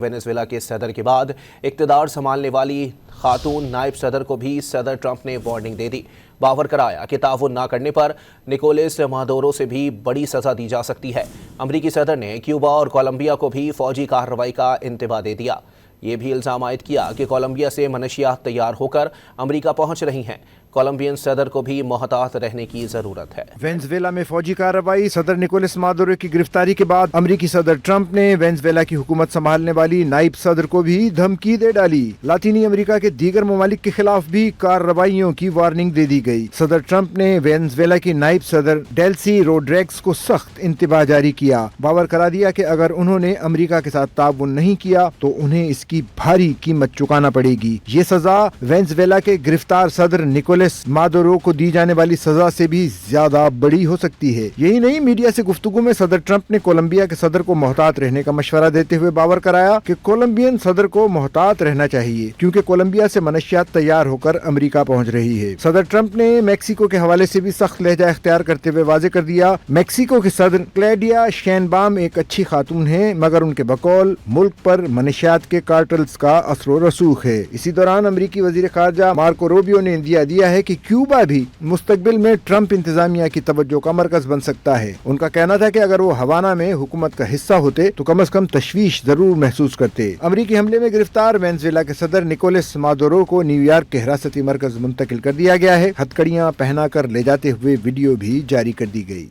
Venezuela کے صدر کے بعد اقتدار سنبھالنے والی خاتون نائب صدر کو بھی صدر ٹرمپ نے وارننگ دے دی۔ باور کرایا کہ تعاون نہ کرنے پر نکولس مادورو سے بھی بڑی سزا دی جا سکتی ہے۔ امریکی صدر نے کیوبا اور کولمبیا کو بھی فوجی کارروائی کا انتباہ دے دیا۔ یہ بھی الزام عائد کیا کہ کولمبیا سے منشیات تیار ہو کر امریکہ پہنچ رہی ہیں۔ کولمبین صدر کو بھی محتاط رہنے کی ضرورت ہے۔ وینزویلا میں فوجی کارروائی، صدر نکولس مادورو کی گرفتاری کے بعد امریکی صدر ٹرمپ نے وینزویلا کی حکومت سنبھالنے والی نائب صدر کو بھی دھمکی دے ڈالی۔ لاطینی امریکہ کے دیگر ممالک کے خلاف بھی کارروائیوں کی وارننگ دے دی گئی۔ صدر ٹرمپ نے وینزویلا کی نائب صدر ڈیلسی روڈریگز کو سخت انتباہ جاری کیا، باور کرا دیا کہ اگر انہوں نے امریکہ کے ساتھ تعاون نہیں کیا تو انہیں اس کی بھاری قیمت چکانا پڑے گی۔ یہ سزا وینزویلا کے گرفتار صدر نکولس مادورو کو دی جانے والی سزا سے بھی زیادہ بڑی ہو سکتی ہے۔ یہی نہیں، میڈیا سے گفتگو میں صدر ٹرمپ نے کولمبیا کے صدر کو محتاط رہنے کا مشورہ دیتے ہوئے باور کرایا کہ کولمبین صدر کو محتاط رہنا چاہیے کیونکہ کولمبیا سے منشیات تیار ہو کر امریکہ پہنچ رہی ہے۔ صدر ٹرمپ نے میکسیکو کے حوالے سے بھی سخت لہجہ اختیار کرتے ہوئے واضح کر دیا، میکسیکو کے صدر کلیڈیا شینبام ایک اچھی خاتون ہیں، مگر ان کے بقول ملک پر منشیات کے کارٹلز کا اثر و رسوخ ہے۔ اسی دوران امریکی وزیر خارجہ مارکو روبیو نے اندیا دیا ہے کہ کیوبا بھی مستقبل میں ٹرمپ انتظامیہ کی توجہ کا مرکز بن سکتا ہے۔ ان کا کہنا تھا کہ اگر وہ ہوانا میں حکومت کا حصہ ہوتے تو کم از کم تشویش ضرور محسوس کرتے۔ امریکی حملے میں گرفتار وینزویلا کے صدر نکولس مادورو کو نیو یارک کے حراستی مرکز منتقل کر دیا گیا ہے۔ ہتھکڑیاں پہنا کر لے جاتے ہوئے ویڈیو بھی جاری کر دی گئی۔